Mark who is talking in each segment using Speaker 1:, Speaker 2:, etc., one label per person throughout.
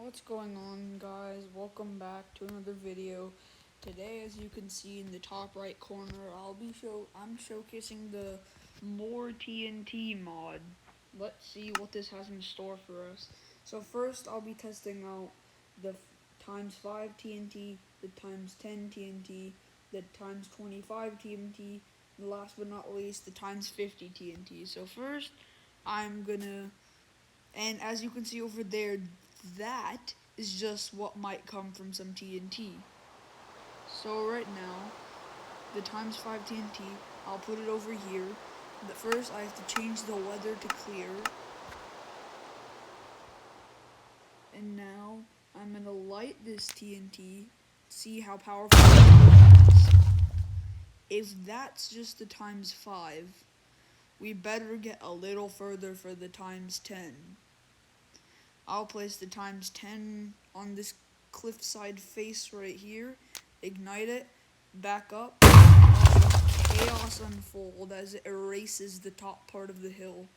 Speaker 1: What's going on, guys? Welcome back to another video. Today, as you can see in the top right corner, I'm showcasing the more TNT mod. Let's see what this has in store for us. So first, I'll be testing out the times 5 TNT, the times 10 TNT, the times 25 TNT, and last but not least, the times 50 TNT. So first, I'm gonna and as you can see over there, that is just what might come from some TNT. So right now, the times 5 TNT, I'll put it over here. But first, I have to change the weather to clear. And now, I'm going to light this TNT, see how powerful it is. If that's just the times 5, we better get a little further for the times 10. I'll place the times 10 on this cliffside face right here, ignite it, back up, chaos unfold as it erases the top part of the hill.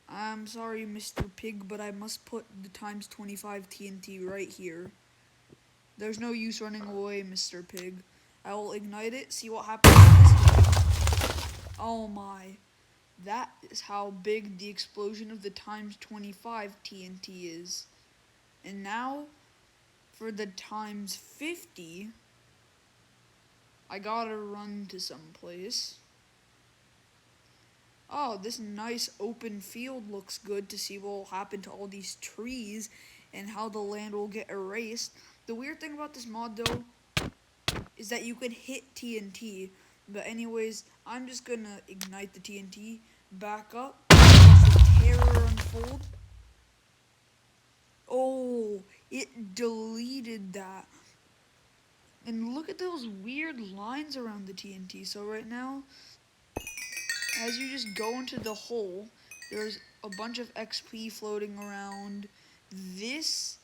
Speaker 1: I'm sorry, Mr. Pig, but I must put the times 25 TNT right here. There's no use running away, Mr. Pig. I will ignite it, see what happens to this hill. Oh my. That is how big the explosion of the times 25 TNT is. And now, for the times 50, I gotta run to some place. Oh, this nice open field looks good to see what will happen to all these trees and how the land will get erased. The weird thing about this mod, though, is that you can hit TNT. But anyways, I'm just gonna ignite the TNT, back up, watch the terror unfold. Oh, it deleted that. And look at those weird lines around the TNT. So right now, as you just go into the hole, there's a bunch of XP floating around. This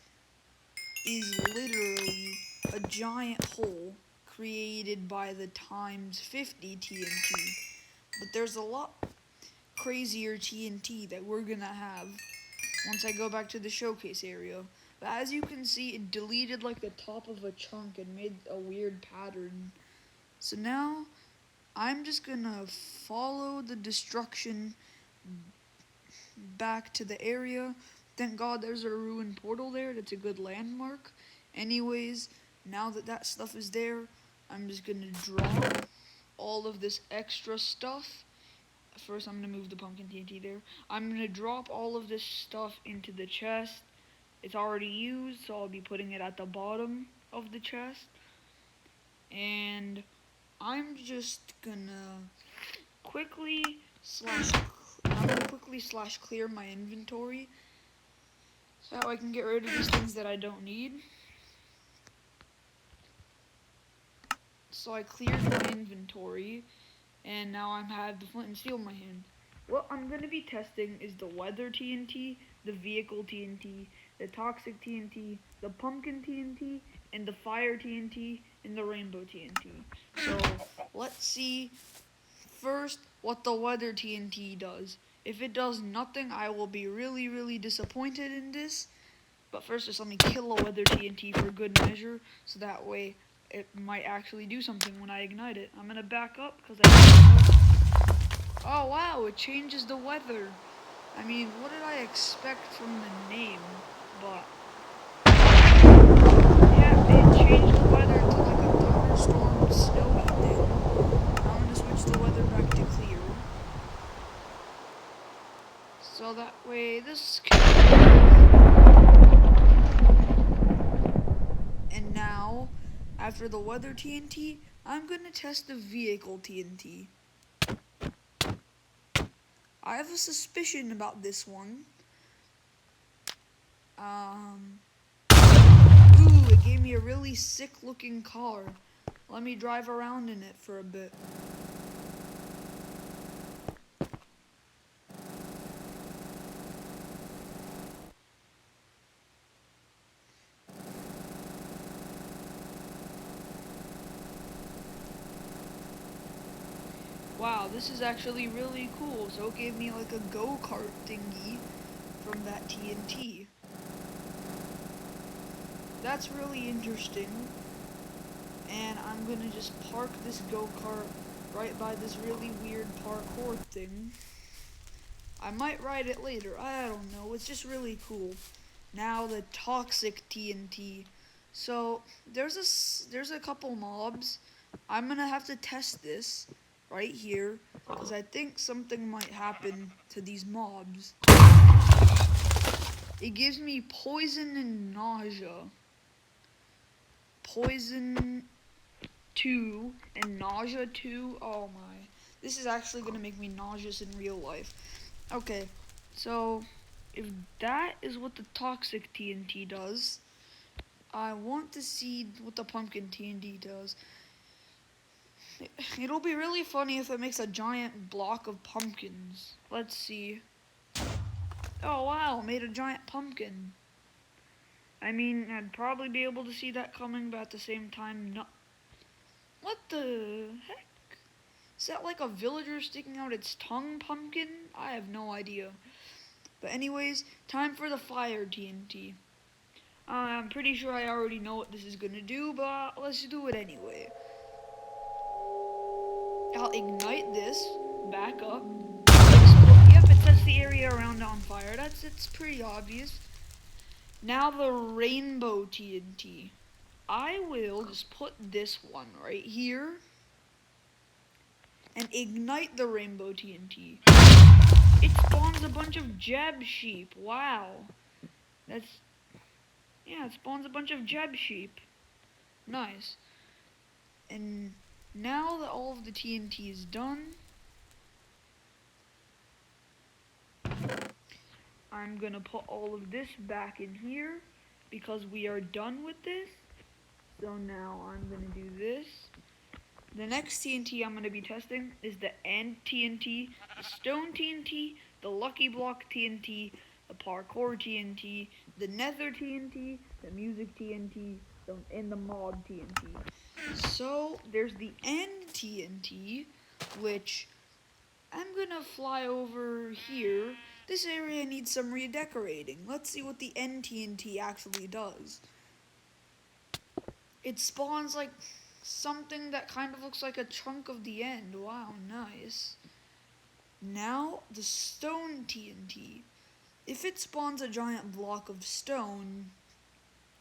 Speaker 1: is literally a giant hole created by the times 50 TNT. But there's a lot crazier TNT that we're gonna have once I go back to the showcase area. But as you can see, it deleted like the top of a chunk and made a weird pattern. So now, I'm just gonna follow the destruction back to the area. Thank God there's a ruined portal there. That's a good landmark. Anyways, now that that stuff is there, I'm just gonna drop all of this extra stuff. First, I'm gonna move the pumpkin TNT there. I'm gonna drop all of this stuff into the chest. It's already used, so I'll be putting it at the bottom of the chest. And I'm just gonna quickly slash clear my inventory so that I can get rid of these things that I don't need. So I cleared my inventory, and now I have the flint and steel in my hand. What I'm going to be testing is the weather TNT, the vehicle TNT, the toxic TNT, the pumpkin TNT, and the fire TNT, and the rainbow TNT. So let's see first what the weather TNT does. If it does nothing, I will be really, really disappointed in this. But first, just let me kill a weather TNT for good measure, so that way it might actually do something when I ignite it. I'm gonna back up because oh wow, it changes the weather. I mean, what did I expect from the name? But yeah, it changed the weather to like a thunderstorm, snowy thing. I'm gonna switch the weather back to clear, so that way this And now, after the weather TNT, I'm gonna test the vehicle TNT. I have a suspicion about this one. Ooh, it gave me a really sick looking car. Let me drive around in it for a bit. Wow, this is actually really cool. So it gave me like a go-kart thingy from that TNT. That's really interesting. And I'm gonna just park this go-kart right by this really weird parkour thing. I might ride it later, I don't know, it's just really cool. Now the toxic TNT. So there's a couple mobs. I'm gonna have to test this right here because I think something might happen to these mobs. It gives me poison and nausea. Poison 2 and nausea 2. Oh my. This is actually gonna make me nauseous in real life. Okay, so if that is what the toxic TNT does, I want to see what the pumpkin TNT does. It'll be really funny if it makes a giant block of pumpkins. Let's see. Oh wow, made a giant pumpkin. I mean, I'd probably be able to see that coming, but at the same time, no. What the heck? Is that like a villager sticking out its tongue pumpkin? I have no idea. But anyways, time for the fire TNT. I'm pretty sure I already know what this is gonna do, but let's do it anyway. I'll ignite this, back up. Yep, it sets the area around on fire. It's pretty obvious. Now the rainbow TNT. I will just put this one right here and ignite the rainbow TNT. It spawns a bunch of Jeb sheep. Wow. It spawns a bunch of Jeb sheep. Nice. And now that all of the TNT is done, I'm gonna put all of this back in here because we are done with this. So now I'm gonna do this. The next TNT I'm gonna be testing is the End TNT, the Stone TNT, the Lucky Block TNT, the Parkour TNT, the Nether TNT, the Music TNT, and the Mod TNT. So there's the End TNT, which I'm gonna fly over here. This area needs some redecorating. Let's see what the End TNT actually does. It spawns like something that kind of looks like a chunk of the end. Wow, nice. Now the Stone TNT. If it spawns a giant block of stone,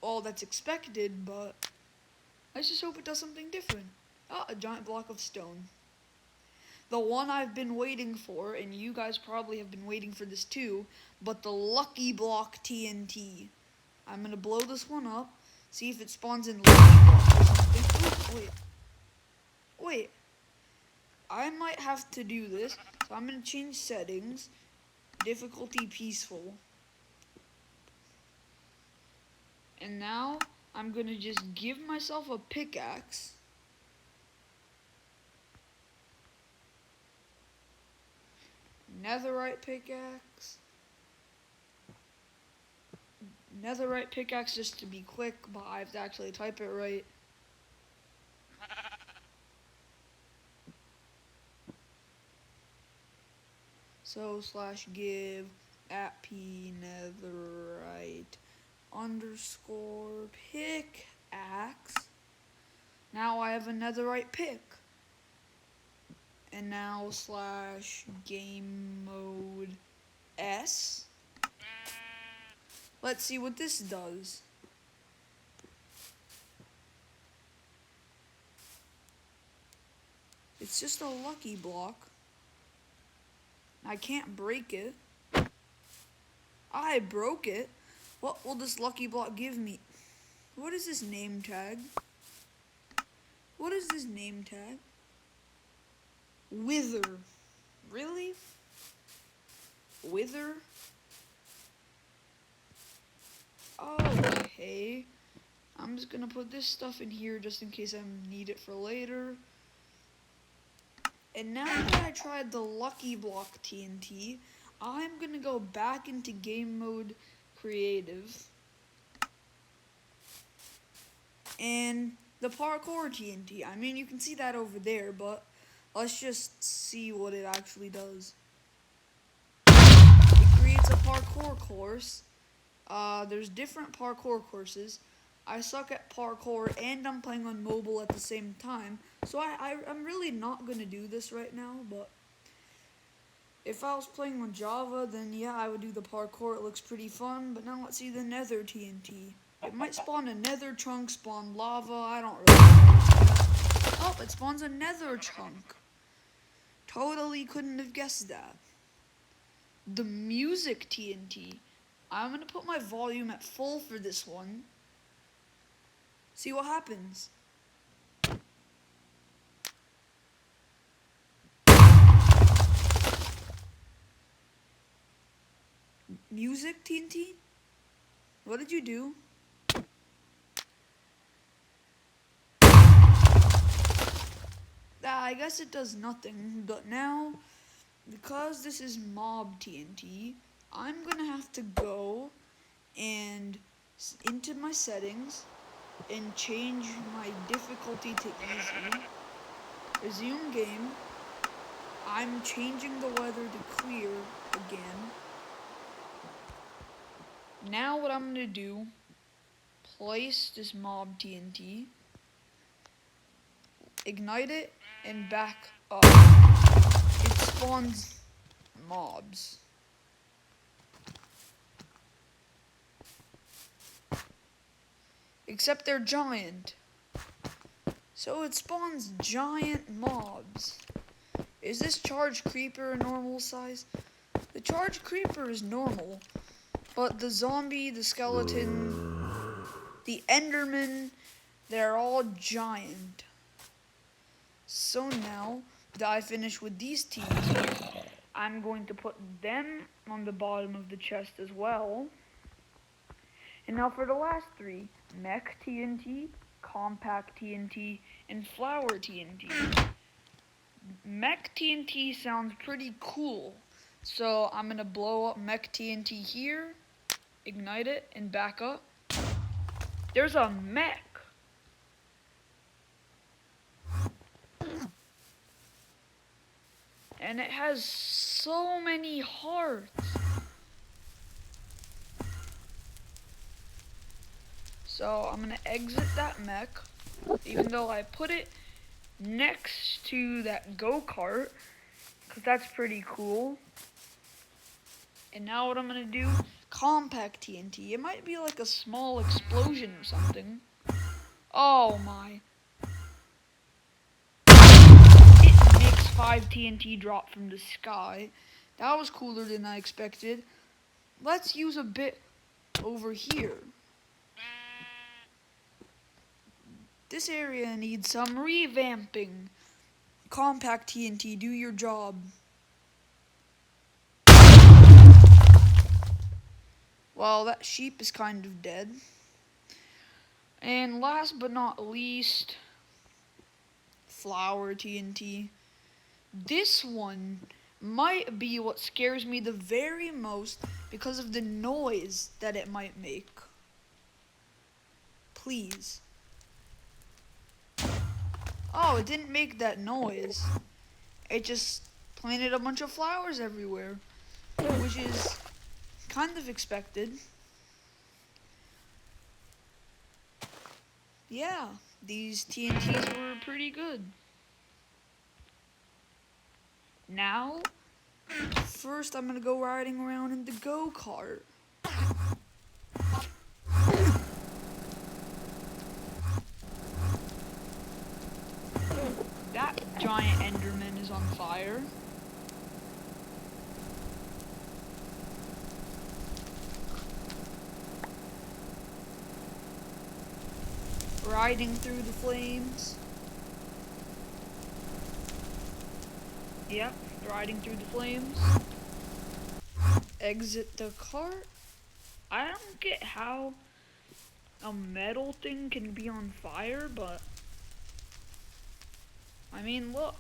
Speaker 1: all that's expected, but let's just hope it does something different. Ah, a giant block of stone. The one I've been waiting for, and you guys probably have been waiting for this too, but the Lucky Block TNT. I'm gonna blow this one up, see if it spawns in Lucky Block or something. Wait. I might have to do this, so I'm gonna change settings. Difficulty peaceful. And now, I'm gonna just give myself a pickaxe. Netherite pickaxe. Netherite pickaxe just to be quick, but I have to actually type it right. So /give @p netherite _ pickaxe. Now I have a netherite pick. And now /game mode s. Let's see what this does. It's just a lucky block. I can't break it. I broke it. What will this lucky block give me? What is this name tag? What is this name tag? Wither. Really? Wither? Okay. I'm just gonna put this stuff in here just in case I need it for later. And now that I tried the Lucky Block TNT, I'm gonna go back into game mode creative. And the parkour TNT. I mean, you can see that over there, but let's just see what it actually does. It creates a parkour course. There's different parkour courses. I suck at parkour and I'm playing on mobile at the same time. So I'm really not going to do this right now, but if I was playing on Java, then yeah, I would do the parkour. It looks pretty fun, but now let's see the nether TNT. It might spawn a nether chunk, spawn lava, I don't really know. Oh, it spawns a nether chunk. Totally couldn't have guessed that. The music TNT. I'm going to put my volume at full for this one. See what happens. Music TNT? What did you do? I guess it does nothing, but now, because this is mob TNT, I'm gonna have to go and into my settings and change my difficulty to easy. Resume game. I'm changing the weather to clear again. Now what I'm gonna do, place this mob TNT, ignite it, and back up. It spawns mobs. Except they're giant. So it spawns giant mobs. Is this charged creeper a normal size? The charged creeper is normal, but the zombie, the skeleton, the enderman, they're all giant. So now that I finish with these teams, I'm going to put them on the bottom of the chest as well. And now for the last three, mech TNT, compact TNT, and flower TNT. Mech TNT sounds pretty cool. So I'm going to blow up mech TNT here, ignite it, and back up. There's a mech. And it has so many hearts. So I'm going to exit that mech, even though I put it next to that go-kart, because that's pretty cool. And now what I'm going to do, compact TNT. It might be like a small explosion or something. Oh my. It makes 5 TNT drop from the sky. That was cooler than I expected. Let's use a bit over here. This area needs some revamping. Compact TNT, do your job. Well, that sheep is kind of dead. And last but not least, flower TNT. This one might be what scares me the very most because of the noise that it might make. Please. Oh, it didn't make that noise. It just planted a bunch of flowers everywhere, which is kind of expected. Yeah, these TNTs were pretty good. Now, first I'm gonna go riding around in the go-kart. That giant enderman is on fire. Riding through the flames. Yep, riding through the flames. Exit the cart. I don't get how a metal thing can be on fire, but I mean, look.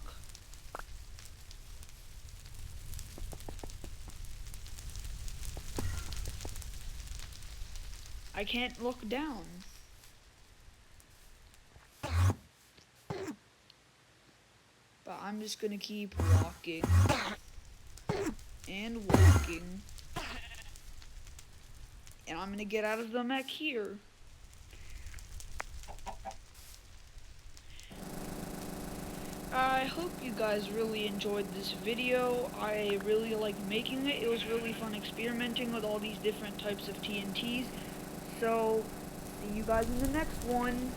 Speaker 1: I can't look down. But I'm just gonna keep walking and walking. And I'm gonna get out of the mech here. I hope you guys really enjoyed this video. I really liked making it. It was really fun experimenting with all these different types of TNTs. So, see you guys in the next one.